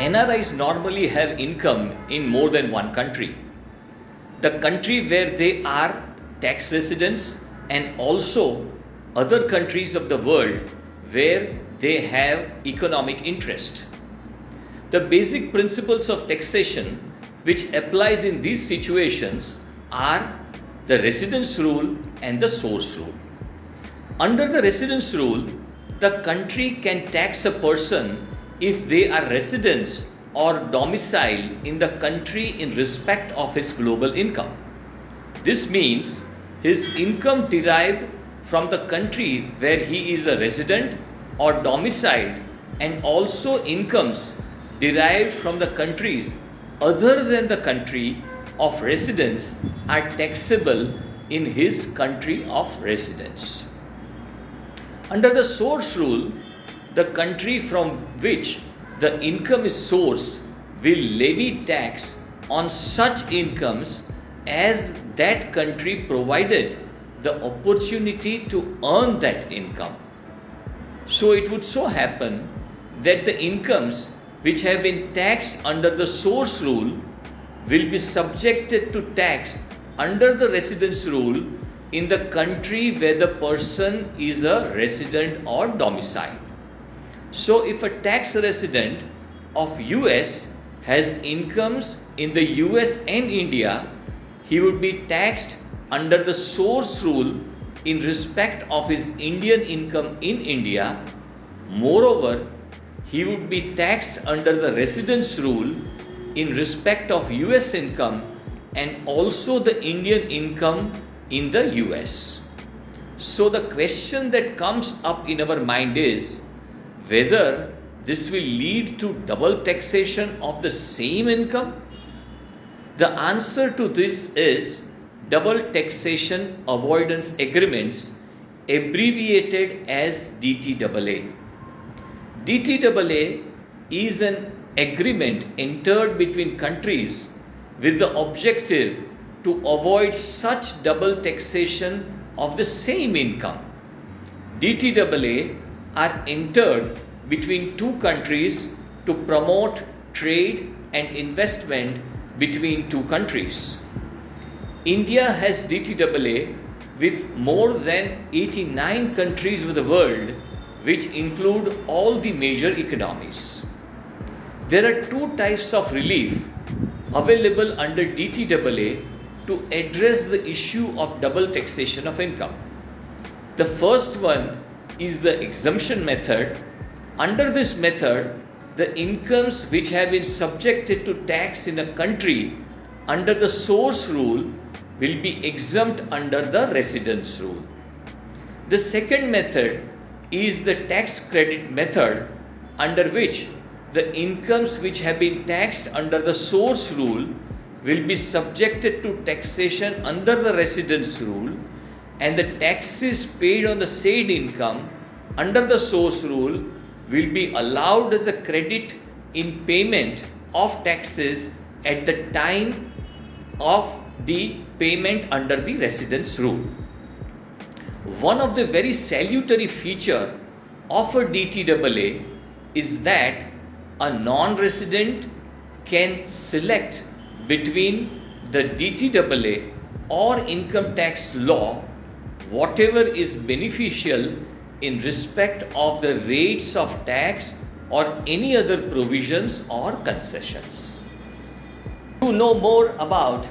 NRIs normally have income in more than one country. The country where they are tax residents and also other countries of the world where they have economic interest. The basic principles of taxation which applies in these situations are the residence rule and the source rule. Under the residence rule, the country can tax a person if they are residents or domiciled in the country in respect of his global income. This means his income derived from the country where he is a resident or domiciled, and also incomes derived from the countries other than the country of residence are taxable in his country of residence. Under the source rule, the country from which the income is sourced will levy tax on such incomes as that country provided the opportunity to earn that income. So it would so happen that the incomes which have been taxed under the source rule will be subjected to tax under the residence rule in the country where the person is a resident or domicile. So if a tax resident of US has incomes in the US and India, he would be taxed under the source rule in respect of his Indian income in India. Moreover, he would be taxed under the residence rule in respect of US income and also the Indian income in the US. So the question that comes up in our mind is whether this will lead to double taxation of the same income. The answer to this is Double Taxation Avoidance Agreements, abbreviated as DTAA. DTAA is an agreement entered between countries with the objective to avoid such double taxation of the same income. DTAA are entered between two countries to promote trade and investment between two countries. India has DTAA with more than 89 countries of the world, which include all the major economies. There are two types of relief available under DTAA to address the issue of double taxation of income. The first one is the exemption method. Under this method, the incomes which have been subjected to tax in a country under the source rule will be exempt under the residence rule. The second method is the tax credit method, under which the incomes which have been taxed under the source rule will be subjected to taxation under the residence rule, and the taxes paid on the said income under the source rule will be allowed as a credit in payment of taxes at the time of the payment under the residence rule. One of the very salutary features of a DTAA is that a non-resident can select between the DTAA or income tax law whatever is beneficial in respect of the rates of tax or any other provisions or concessions. To know more about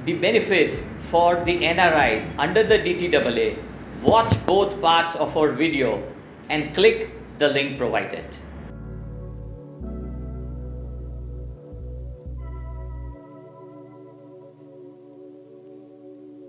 the benefits for the NRIs under the DTAA, watch both parts of our video and click the link provided.